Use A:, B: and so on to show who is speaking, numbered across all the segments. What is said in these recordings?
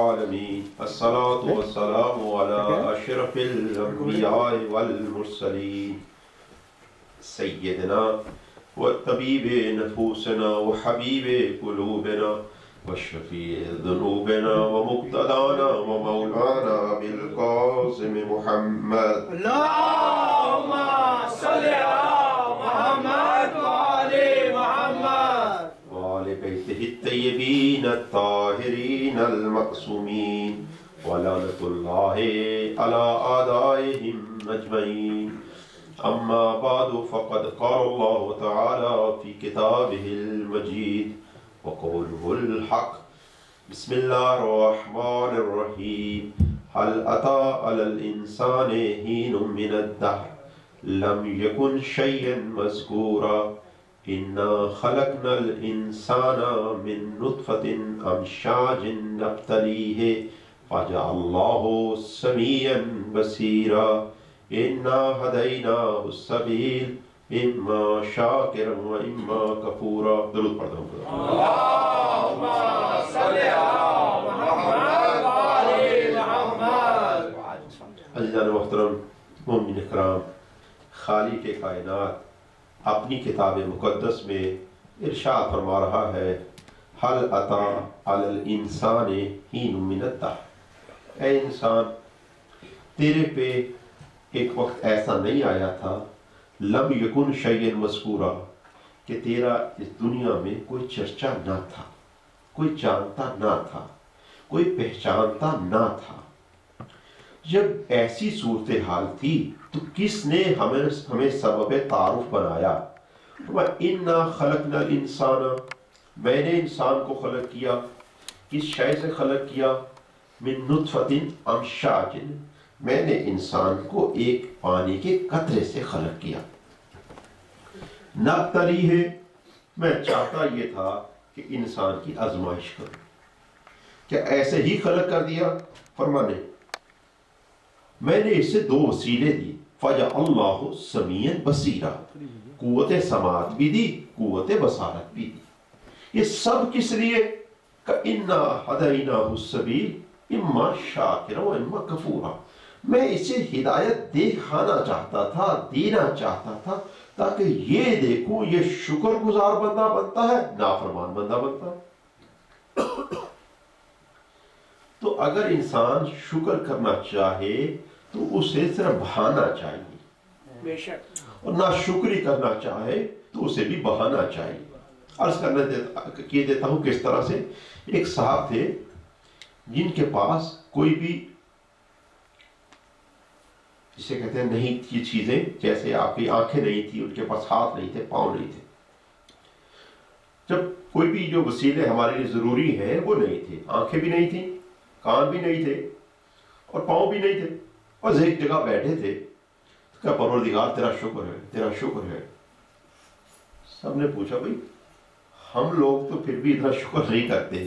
A: العالمين الصلاة والسلام على أشرف الأنبياء والمرسلين سيدنا وطبيب نفوسنا وحبيب قلوبنا وشفيع ذنوبنا ومقتدانا ومولانا بالقاسم محمد
B: اللهم صل على محمد وآل محمد
A: وآل بيته الطيبين الطاهرين المعصومين ولعنة الله على أعدائهم أجمعين. أما بعد فقد قال الله تعالى في كتابه المجيد وقوله الحق بسم الله الرحمن الرحيم هل أتى على الإنسان حين من الدهر لم يكن شيئا مذكورا إنا خلقنا الإنسان من نطفة أمشاج نبتليه فجعلناه سميعا بصيرا إنا هديناه السبيل إما شاكرا وإما كفورا. درود پڑھتا ہوں.
B: اللهم صل على محمد وآل محمد.
A: عزیزان محترم مومنین اکرام، خالق کائنات اپنی کتاب مقدس میں ارشاد فرما رہا ہے حل اتا علی الانسان حین من الدہر، اے انسان تیرے پہ ایک وقت ایسا نہیں آیا تھا لم یکن شیئا مذکورا کہ تیرا اس دنیا میں کوئی چرچا نہ تھا، کوئی جانتا نہ تھا، کوئی پہچانتا نہ تھا. جب ایسی صورتحال تھی تو کس نے ہمیں سبب تعارف بنایا؟ اِنَّا خَلَقْنَا الْإِنسَانَ، میں نے انسان کو خلق کیا. کس شے سے خلق کیا؟ مِن نُطْفَةٍ أَمْشَاجٍ، میں نے انسان کو ایک پانی کے قطرے سے خلق کیا. نَبْتَلِيهِ، میں چاہتا یہ تھا کہ انسان کی آزمائش کروں. کیا ایسے ہی خلق کر دیا؟ فرمانے میں نے اسے دو وسیلے دی. فَجَعَلْنَاهُ سَمِيعًا بَصِيرًا، قوت سماعت بھی دی، قوت بصارت بھی دی. یہ سب کس لیے؟ كَإِنَّا هَدَيْنَاهُ السَّبِيلَ إِمَّا شَاكِرًا وَإِمَّا كَفُورًا. میں اسے ہدایت دکھانا چاہتا تھا، دینا چاہتا تھا تاکہ یہ دیکھوں یہ شکر گزار بندہ بنتا ہے، نافرمان بندہ بنتا ہے. تو اگر انسان شکر کرنا چاہے تو اسے صرف بہانا چاہیے،
B: بے شک،
A: اور نہ شکری کرنا چاہے تو اسے بھی بہانا چاہیے. عرض کیے دیتا ہوں کس طرح سے. ایک صاحب تھے جن کے پاس کوئی بھی جسے کہتے ہیں نہیں تھی چیزیں، جیسے آپ کی آنکھیں نہیں تھی، ان کے پاس ہاتھ نہیں تھے، پاؤں نہیں تھے. جب کوئی بھی جو وسیلے ہمارے لیے ضروری ہیں وہ نہیں تھے، آنکھیں بھی نہیں تھیں، کان بھی نہیں تھے اور پاؤں بھی نہیں تھے، بس ایک جگہ بیٹھے تھے. کہ پروردگار تیرا شکر ہے، تیرا شکر ہے. سب نے پوچھا بھائی ہم لوگ تو پھر بھی اتنا شکر نہیں کرتے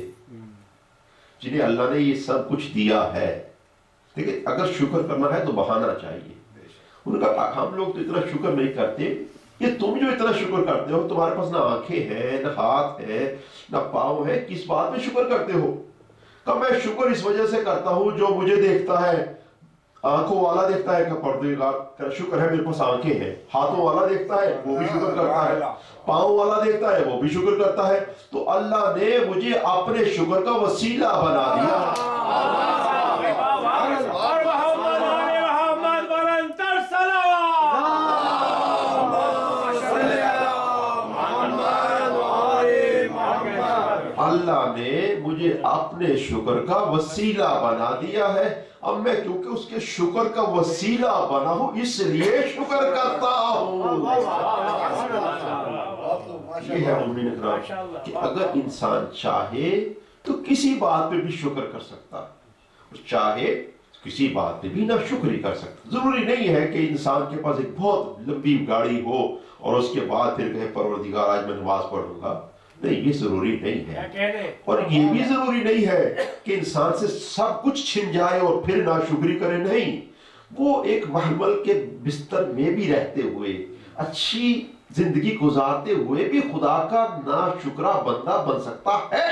A: جنہیں اللہ نے یہ سب کچھ دیا ہے. دیکھیں اگر شکر کرنا ہے تو بہانا چاہیے. انہوں نے کہا ہم لوگ تو اتنا شکر نہیں کرتے، یہ تم جو اتنا شکر کرتے ہو، تمہارے پاس نہ آنکھیں ہیں، نہ ہاتھ ہے، نہ پاؤں ہے، کس بات میں شکر کرتے ہو؟ کہ میں شکر اس وجہ سے کرتا ہوں جو مجھے دیکھتا ہے. آنکھوں والا دیکھتا ہے کہ پروردگار تیرا شکر ہے میرے پاس آنکھیں ہیں. ہاتھوں والا دیکھتا ہے وہ بھی شکر کرتا ہے، پاؤں والا دیکھتا ہے وہ بھی شکر کرتا ہے. تو اللہ نے مجھے اپنے شکر کا وسیلہ بنا دیا. اللہ نے مجھے اپنے شکر کا وسیلہ بنا دیا ہے. اب میں کیونکہ اس کے شکر کا وسیلہ بنا ہوں اس لیے شکر کرتا ہوں. یہ ہے مومنین اکرام کہ اگر انسان چاہے تو کسی بات پہ بھی شکر کر سکتا، چاہے کسی بات پہ بھی نہ شکری کر سکتا. ضروری نہیں ہے کہ انسان کے پاس ایک بہت لمبی گاڑی ہو اور اس کے بعد پھر کہے پروردگار آج میں نماز پڑھوں گا. نہیں، یہ ضروری نہیں ہے. اور یہ بھی ضروری نہیں ہے کہ انسان سے سب کچھ چھن جائے اور پھر ناشکری کرے. نہیں، وہ ایک محمل کے بستر میں بھی رہتے ہوئے، اچھی زندگی گزارتے ہوئے بھی خدا کا ناشکرا بندہ بن سکتا ہے.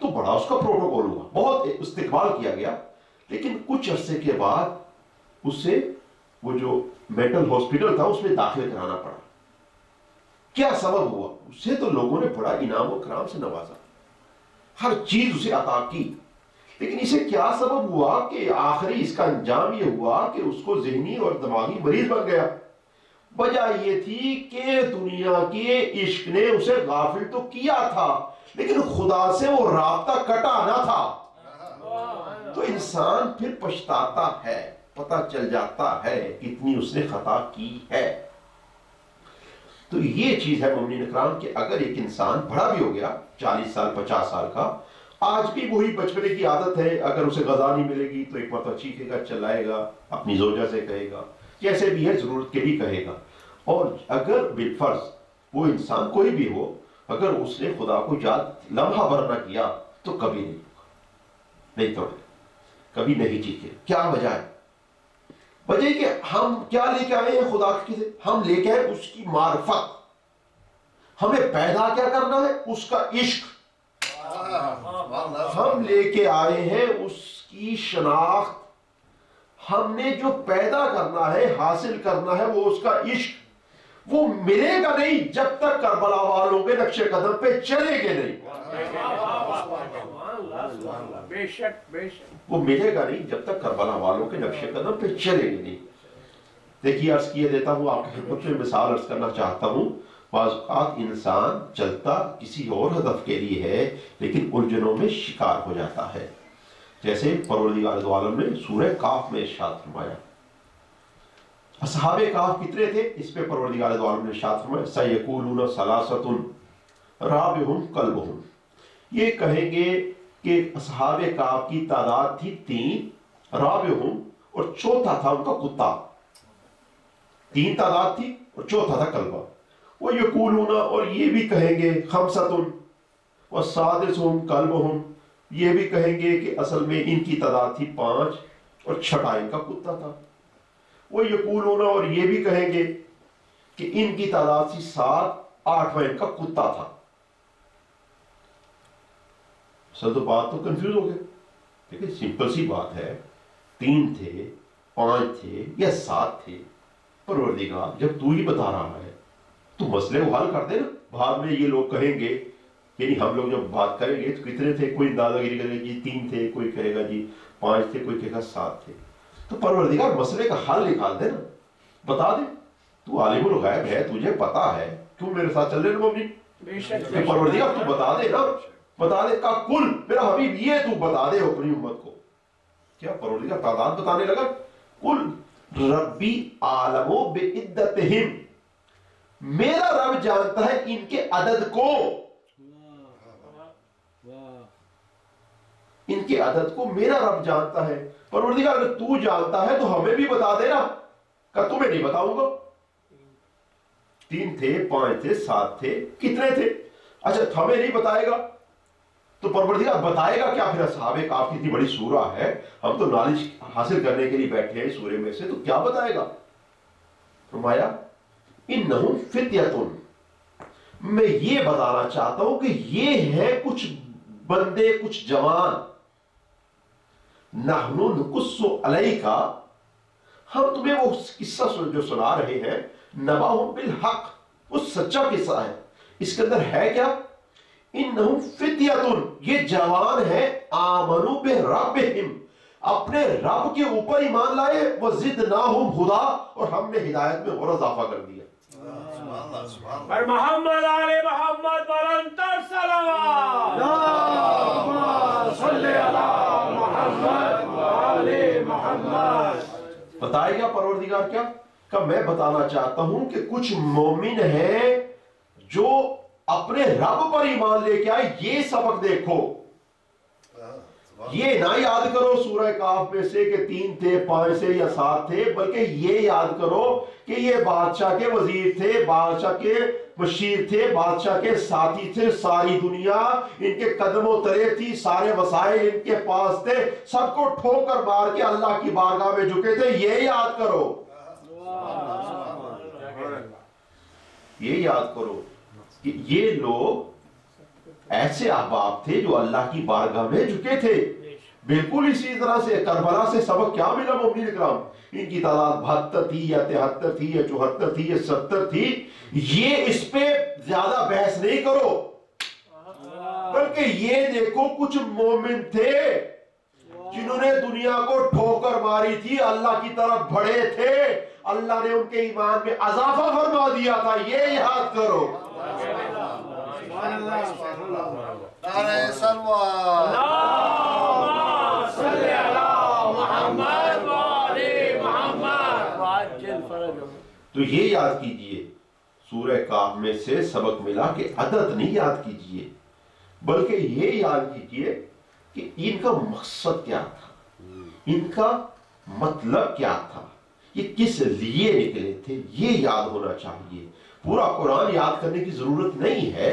A: تو بڑا اس کا پروٹوکول ہوا، بہت استقبال کیا گیا، لیکن کچھ عرصے کے بعد اسے وہ جو مینٹل ہاسپٹل تھا اس میں داخل کرانا پڑا۔ کیا سبب ہوا؟ اسے تو لوگوں نے بڑا انعام و کرام سے نوازا، ہر چیز اسے عطا کی، لیکن اسے کیا سبب ہوا کہ آخری اس کا انجام یہ ہوا کہ اس کو ذہنی اور دماغی مریض بن گیا۔ وجہ یہ تھی کہ دنیا کے عشق نے اسے غافل تو کیا تھا، لیکن خدا سے وہ رابطہ کٹا نہ تھا۔ تو انسان پھر پچھتاتا ہے، پتہ چل جاتا ہے کتنی اس نے خطا کی ہے۔ تو یہ چیز ہے مومنین اکرام کہ اگر ایک انسان بڑا بھی ہو گیا 40 سال 50 سال کا، آج بھی وہی بچپنے کی عادت ہے، اگر اسے غذا نہیں ملے گی تو ایک مرتبہ چیخے گا، چلائے گا، اپنی زوجہ سے کہے گا، جیسے بھی ہے ضرورت کے لیے کہے گا۔ اور اگر بالفرض وہ انسان کوئی بھی ہو، اگر اس نے خدا کو یاد لمحہ بھر نہ کیا تو کبھی نہیں ہوگا، نہیں توڑے، کبھی نہیں چیخے۔ کیا وجہ ہے؟ وجہ کہ ہم کیا لے کے آئے ہیں خدا کی سے؟ ہم لے کے آئے اس کی معرفت۔ ہمیں پیدا کیا کرنا ہے؟ اس کا عشق۔ ہم لے کے آئے ہیں اس کی شناخت۔ ہم نے جو پیدا کرنا ہے، حاصل کرنا ہے، وہ اس کا عشق۔ وہ ملے گا نہیں جب تک کربلا والوں کے نقش قدم پہ چلے گے نہیں۔
B: بے شک بے شک،
A: وہ ملے گا نہیں جب تک کربلا والوں کے نقش قدم پہ چلے گے نہیں۔ دیکھیے عرض کیے دیتا ہوں، آپ کی خدمت میں مثال عرض کرنا چاہتا ہوں۔ بعض اوقات انسان چلتا کسی اور ہدف کے لیے ہے لیکن الجھنوں میں شکار ہو جاتا ہے، جیسے پروردگار دو عالم نے سورہ کاف میں ارشاد فرمایا۔ اصحاب کاف کتنے تھے؟ اس پہ پروردگار دو عالم نے ارشاد فرمایا سیقولون ثلاثۃ رابعہم کلبہم، یہ کہیں گے کہ اصحاب کاف کی تعداد تھی 3، رابعہم اور چوتھا تھا ان کا کتا۔ 3 تعداد تھی اور چوتھا تھا کلبہ۔ وَيَقُولُونَ اور یہ بھی کہیں گے خمسۃ وَالسَّادِسُهُمْ كَلْبُهُمْ، یہ بھی کہیں گے کہ اصل میں ان کی تعداد تھی 5 اور چھٹا ان کا کتا تھا۔ وَيَقُولُونَ اور یہ بھی کہیں گے کہ ان کی تعداد تھی 7، 8واں ان کا کتا تھا۔ اصل تو بات تو کنفیوز ہو گئے۔ دیکھیں سمپل سی بات ہے، 3 تھے، 5 تھے یا 7 تھے، پروردگار جب تو ہی بتا رہا ہے تو مسئلے کو حل کر دے نا۔ بعد میں یہ لوگ کہیں گے، یعنی ہم لوگ جب بات کریں گے تو کتنے تھے، کوئی اندازہ گیری کرے گا جی 3 تھے، کوئی کہے گا جی 5 تھے، کوئی کہے گا 7 تھے۔ تو پروردگار مسئلے کا حل نکال دے نا، بتا دے، تو عالم الغیب ہے، تجھے پتا ہے، کیوں میرے ساتھ چل رہے ہیں مومن؟
B: بے شک
A: کہ پروردگار تو بتا دے نا، بتا دے کا کل میرا حبیب یہ تو بتا دے اپنی امت کو۔ کیا پروردگار تعداد بتانے لگا؟ کل ربی عالم بعدتہم، میرا رب جانتا ہے ان کے عدد کو، ان کے عدد کو میرا رب جانتا ہے۔ پروردگار اگر تو جانتا ہے تو ہمیں بھی بتا دینا، کہ تمہیں نہیں بتاؤں گا۔ 3 تھے، 5 تھے، 7 تھے، کتنے تھے؟ اچھا ہمیں نہیں بتائے گا تو پروردگار بتائے گا کیا؟ پھر اصحاب کہف کی اتنی بڑی سورہ ہے، ہم تو نالج حاصل کرنے کے لیے بیٹھے ہیں سورے میں سے، تو کیا بتائے گا؟ فرمایا انہم فتیۃ، میں یہ بتانا چاہتا ہوں کہ یہ ہے کچھ بندے، کچھ جوان، نحن نقص علیک، ہم تمہیں وہ قصہ جو سنا رہے ہیں، نبأہم بالحق، وہ سچا قصہ ہے۔ اس کے اندر ہے کیا؟ انہم فتیۃ، یہ جوان ہیں، آمنوا بربہم، اپنے رب کے اوپر ایمان لائے، وزدناہم ہدی، اور ہم نے ہدایت میں اور اضافہ کر دیا۔
B: پر محمد آل محمد بلندر صلوات، اللہم صلی علی محمد آل محمد۔
A: بتائے گا پروردگار کیا؟ کہ میں بتانا چاہتا ہوں کہ کچھ مومن ہیں جو اپنے رب پر ایمان لے کے آئے۔ یہ سبق دیکھو، یہ نہ یاد کرو سورہ کاف میں سے کہ 3 تھے، 5 تھے یا 7 تھے، بلکہ یہ یاد کرو کہ یہ بادشاہ کے وزیر تھے، بادشاہ کے مشیر تھے، بادشاہ کے ساتھی تھے، ساری دنیا ان کے قدموں تلے تھی، سارے وسائل ان کے پاس تھے، سب کو ٹھوکر مار کے اللہ کی بارگاہ میں جھکے تھے۔ یہ یاد کرو، یہ یاد کرو کہ یہ لوگ ایسے احباب تھے جو اللہ کی بارگاہ میں جھکے تھے. بالکل اسی طرح سے کربلا سے سبق کیا ملا مومنین اکرام؟ ان کی تعداد 72 تھی یا 73 تھی یا 74 تھی یا 70 تھی، یہ اس پہ زیادہ بحث نہیں کرو، بلکہ یہ دیکھو کچھ مومن تھے جنہوں نے دنیا کو ٹھوکر ماری تھی، اللہ کی طرف بڑھے تھے، اللہ نے ان کے ایمان میں اضافہ فرما دیا تھا. یہ یاد کرو.
C: نعرہ سلوات.
A: تو یہ یاد کیجئے سورہ کہف میں سے سبق ملا کہ عدد نہیں یاد کیجئے، بلکہ یہ یاد کیجئے کہ ان کا مقصد کیا تھا، ان کا مطلب کیا تھا، یہ کس لیے نکلے تھے، یہ یاد ہونا چاہیے. پورا قرآن یاد کرنے کی ضرورت نہیں ہے،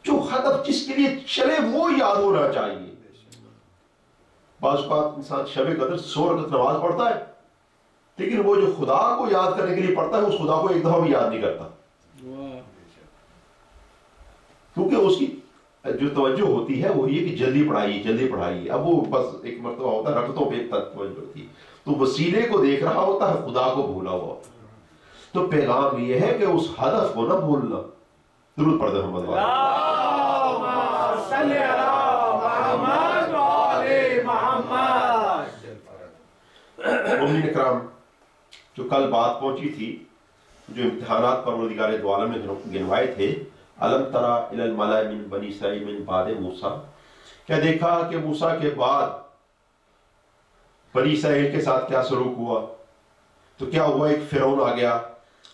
A: جو ہدف جس کے لیے چلے وہ یاد ہونا چاہیے. بعض اوقات انسان شب قدر 100 رکعت نماز پڑھتا ہے، لیکن وہ جو خدا کو یاد کرنے کے لیے پڑھتا ہے اس خدا کو ایک دفعہ بھی یاد نہیں کرتا، کیونکہ اس کی جو توجہ ہوتی ہے وہ یہ کہ جلدی پڑھائیے جلدی پڑھائیے. اب وہ بس ایک مرتبہ ہوتا ہے رکعتوں پہ توجہ ہوتی ہے، تو وسیلے کو دیکھ رہا ہوتا ہے، خدا کو بھولا ہوا ہوتا ہے. تو پیغام یہ ہے کہ اس ہدف کو نہ بھولنا. درود پڑھ دیں محمد مومنین اکرام، جو کل بات پہنچی تھی، جو امتحانات پروردگار دو عالم نے گنوائے تھے، الم تری الی الملأ من بنی اسرائیل من بعد موسیٰ، کیا دیکھا کہ موسیٰ کے بعد بنی اسرائیل کے ساتھ کیا سلوک ہوا؟ تو کیا ہوا، ایک فرعون آ گیا،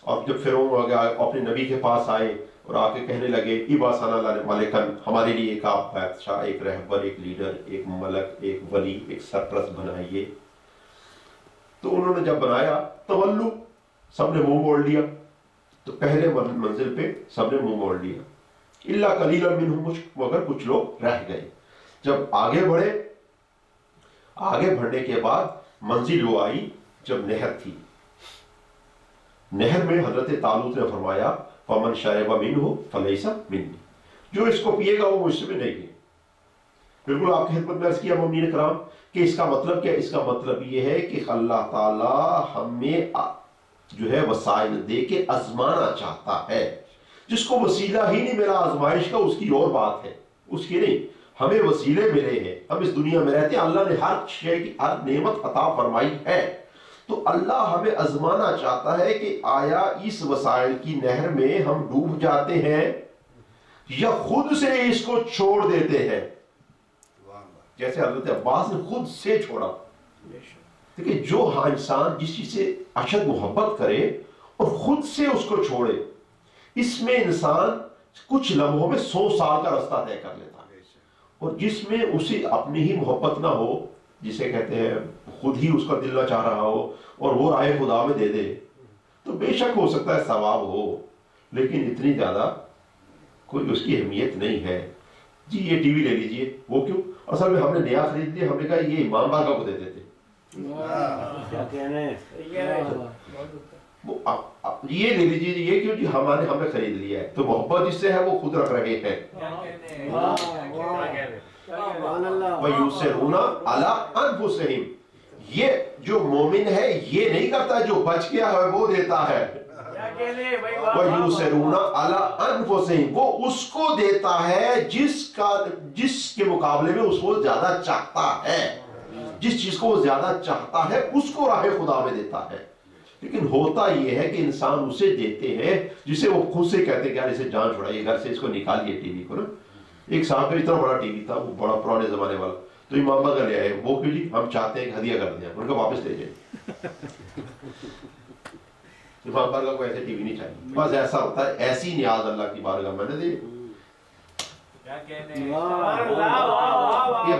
A: اور جب فرعون آ گیا اپنے نبی کے پاس آئے اور آ کے کہنے لگے ابعث لنا ملکا، ہمارے لیے ایک آپ بادشاہ، ایک رہبر، ایک لیڈر، ایک ملک، ایک ولی، ایک سرپرست بنائیے. تو انہوں نے جب بنایا تولو، سب نے منہ موڑ لیا. تو پہلے منزل پہ سب نے منہ موڑ لیا، الا قلیلا منہم، مگر کچھ لوگ رہ گئے. جب آگے بڑھے، آگے بڑھنے کے بعد منزل وہ آئی جب نہر تھی. نہر میں حضرت طالوت نے فرمایا فمن شرب منہ فلیس منی، جو اس کو پیے گا وہ مجھ سے نہیں ہے. بالکل آپ کی خدمت میں عرض کیا مومنین کرام کہ اس کا مطلب کیا؟ اس کا مطلب یہ ہے کہ اللہ تعالی ہمیں جو ہے وسائل دے کے آزمانا چاہتا ہے. جس کو وسیلہ ہی نہیں ملا آزمائش کا، اس کی اور بات ہے، اس کی نہیں. ہمیں وسیلے ملے ہیں، ہم اس دنیا میں رہتے ہیں، اللہ نے ہر شے کی ہر نعمت عطا فرمائی ہے. تو اللہ ہمیں آزمانا چاہتا ہے کہ آیا اس وسائل کی نہر میں ہم ڈوب جاتے ہیں یا خود سے اس کو چھوڑ دیتے ہیں. جیسے حضرت عباس نے خود سے چھوڑا. دیکھیں جو انسان جس چیز سے اشد محبت کرے اور خود سے اس کو چھوڑے، اس میں انسان کچھ لمحوں میں 100 سال کا رستہ طے کر لیتا ہے. اور جس میں اسے اپنی ہی محبت نہ ہو، جسے کہتے ہیں خود ہی اس کا دل نہ چاہ رہا ہو اور وہ رائے خدا میں دے دے، تو بے شک ہو سکتا ہے ثواب ہو، لیکن اتنی زیادہ کوئی اس کی اہمیت نہیں ہے. جی یہ ٹی وی لے لیجئے، وہ کیوں؟ اصل میں ہم نے نیا خرید لیا، ہم نے کہا یہ امام باغ کو دے دیتے. یہ لے لیجیے، یہ کیوں جی ہم نے خرید لیا ہے. تو محبت جس سے ہے وہ خود رکھ رہے ہیں. وَيُؤْثِرُونَ عَلَىٰ أَنفُسِهِمْ، یہ جو مومن ہے یہ نہیں کرتا، جو بچ گیا ہے وہ دیتا ہے. وَيُؤْثِرُونَ عَلَىٰ أَنفُسِهِمْ، وہ اس کو دیتا ہے جس کے مقابلے میں اس کو زیادہ چاہتا ہے. جس چیز کو وہ زیادہ چاہتا ہے اس کو راہ خدا میں دیتا ہے. لیکن ہوتا یہ ہے کہ انسان اسے دیتے ہیں جسے وہ خود سے کہتے ہیں کہ یار اسے جان چھوڑائیے، گھر سے اس کو نکالیے ٹی وی کو. نا ایک صاحب کا اتنا بڑا ٹی وی تھا، وہ بڑا پرانے زمانے والا، تو امام باغ لے آئے. وہ کیوں جی؟ ہم چاہتے ہیں کہ ہدیہ کر دیں، ان کو واپس لے جائیں. امام باغ کو ایسے ٹی وی نہیں چاہیے. بس ایسا ہوتا ہے، ایسی نیاز اللہ کی بارگاہ میں نے دی. یہ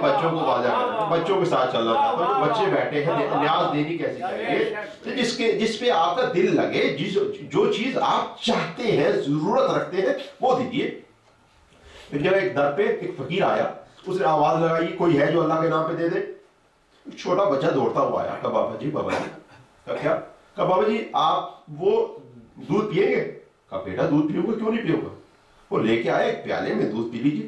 A: بچوں کو واضح کرنا، بچوں کے ساتھ چلنا چاہتا ہوں. بچے بیٹھے ہیں، نیاز دینی کیسی چاہیے؟ جس پہ آپ کا دل لگے، جو چیز آپ چاہتے ہیں، ضرورت رکھتے ہیں، وہ دیجیے. جب ایک در پہ ایک فقیر آیا، اس نے آواز لگائی کوئی ہے جو اللہ کے نام پہ دے دے. ایک چھوٹا بچہ دوڑتا ہوا آیا، کہا بابا جی کیا؟ کہا بابا جی آپ وہ دودھ پیئیں گے؟ کہا بیٹا دودھ پیوں گا، کیوں نہیں پیوں گا. وہ لے کے آئے ایک پیالے میں دودھ پی لیجیے.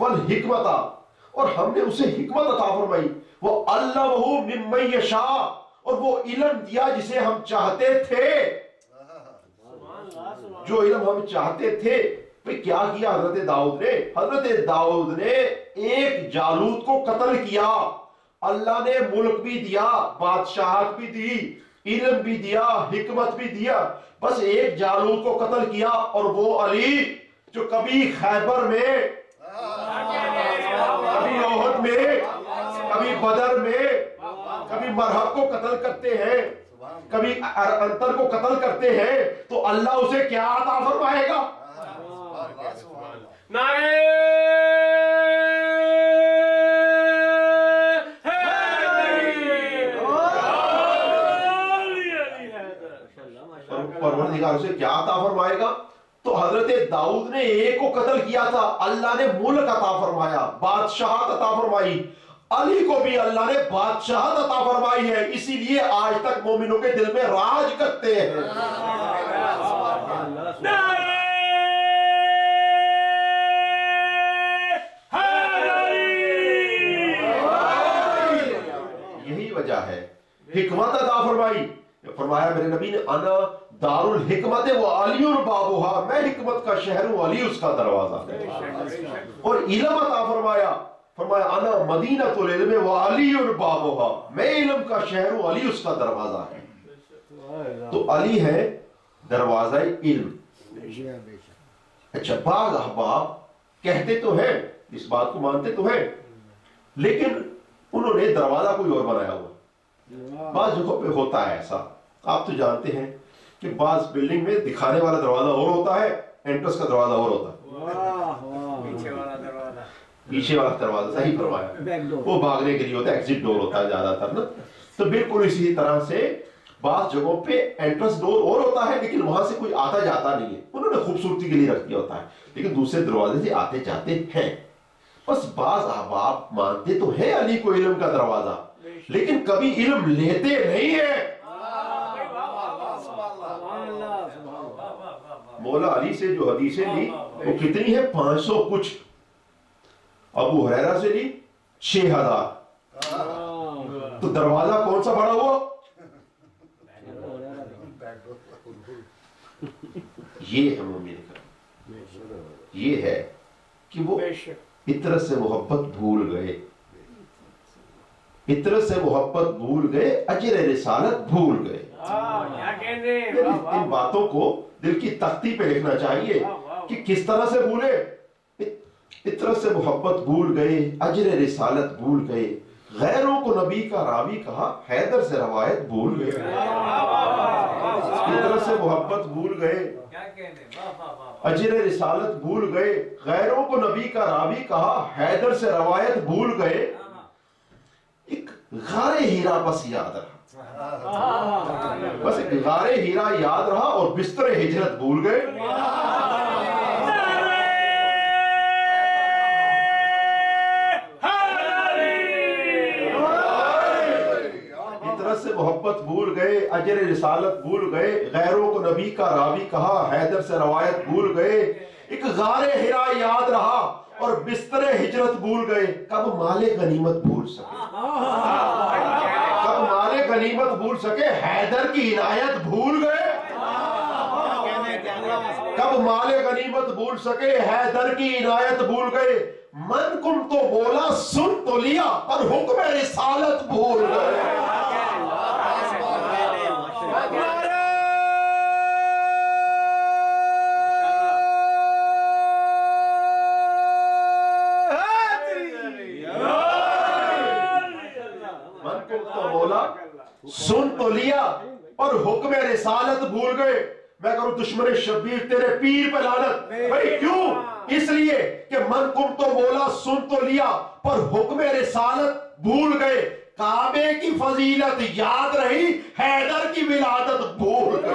A: والحکمت، اور ہم نے اسے حکمت عطا فرمائی، وہ علمہ ممن یشاء، اور وہ علم دیا جسے ہم چاہتے تھے، جو علم ہم چاہتے تھے۔ پھر کیا کیا حضرت داؤد نے؟ حضرت داؤد نے ایک جالوت کو قتل کیا، اللہ نے ملک بھی دیا، بادشاہت بھی دی، علم بھی دیا، حکمت بھی دیا، بس ایک جالوت کو قتل کیا، اور وہ علی جو کبھی خیبر میں، کبھی احد میں، کبھی بدر میں، کبھی مرحب کو قتل کرتے ہیں، کبھی انتر کو قتل کرتے ہیں، تو اللہ اسے کیا عطا فرمائے گا؟
B: نعرہ
A: پروردگار اسے کیا عطا فرمائے گا؟ تو حضرت داؤد نے ایک کو قتل کیا تھا، اللہ نے ملک عطا فرمایا، بادشاہت عطا فرمائی، علی کو بھی اللہ نے بادشاہت عطا فرمائی ہے، اسی لیے آج تک مومنوں کے دل میں راج کرتے ہیں۔ یہی وجہ ہے، حکمت عطا فرمائی، فرمایا میرے نبی نے انا دار الحکمت و علی بابوہا، میں حکمت کا شہر ہوں، علی اس کا دروازہ، اور علم عطا فرمایا، فرمایا انا مدینۃ العلم و علی بابوہا، میں علم کا شہر ہوں، علی اس کا دروازہ ہے۔ تو علی ہے دروازہ علم۔ اچھا، بعض احباب کہتے تو ہیں، اس بات کو مانتے تو ہیں، لیکن انہوں نے دروازہ کوئی اور بنایا ہوا۔ بعض جگہوں پہ ہوتا ہے ایسا، آپ تو جانتے ہیں کہ بعض بلڈنگ میں دکھانے والا دروازہ اور ہوتا ہے، انٹرس کا دروازہ اور ہوتا ہے، پیچھے والا دروازہ، صحیح فرمایا، وہ بھاگنے کے لیے ہوتا ہے، ایگزٹ ڈور ہوتا ہے زیادہ تر نا۔ تو بالکل اسی طرح سے بعض جگہوں پہ انٹرس ڈور اور ہوتا ہے، لیکن وہاں سے کوئی آتا جاتا نہیں ہے، انہوں نے خوبصورتی کے لیے رکھ دیا ہوتا ہے، لیکن دوسرے دروازے سے آتے جاتے ہیں۔ بس بعض احباب مانتے تو ہیں علی کو علم کا دروازہ، لیکن کبھی علم لیتے نہیں ہیں۔ مولا علی سے جو حدیثیں لی وہ کتنی ہیں؟ 500 کچھ، ابو ہریرہ سے لی 6000، تو دروازہ کون سا بڑا ہوا؟ یہ ہے مومن کا، یہ ہے کہ وہ فطرت سے محبت بھول گئے، فطرت سے محبت بھول گئے، اجر رسالت بھول گئے۔ ان باتوں کو دل کی تختی پہ لکھنا چاہیے کہ کس طرح سے بھولے۔ فطرت سے محبت بھول گئے، اجر رسالت بھول گئے، غیروں کو نبی کا راوی کہا، حیدر سے روایت بھول گئے۔ فطرت سے محبت بھول گئے، اجر رسالت بھول گئے، غیروں کو نبی کا راوی کہا، حیدر سے روایت بھول گئے۔ ایک غار ہیرا بس یاد رہا، بس ایک غار ہیرا یاد رہا، اور بستر ہجرت بھول گئے۔ فطرت سے محبت بھول گئے، اجر رسالت بھول گئے، غیروں کو نبی کا راوی کہا، حیدر سے روایت بھول گئے۔ ایک غار ہرا یاد رہا اور بستر ہجرت بھول گئے۔ کب مال غنیمت بھول سکے، کب مال غنیمت بھول سکے، حیدر کی عنایت بھول گئے۔ کب مال غنیمت بھول سکے، حیدر کی عنایت بھول گئے۔ من کم تو بولا، سن تو لیا، پر حکم رسالت بھول گئے۔ سن تو لیا پر حکم رسالت بھول گئے۔ میں کروں دشمن شبیر تیرے پیر پہ لعنت، بھائی کیوں؟ اس لیے کہ من کم تو بولا، سن تو لیا، پر حکم رسالت بھول گئے۔ کعبے کی فضیلت یاد رہی، حیدر کی ولادت بھول گئے۔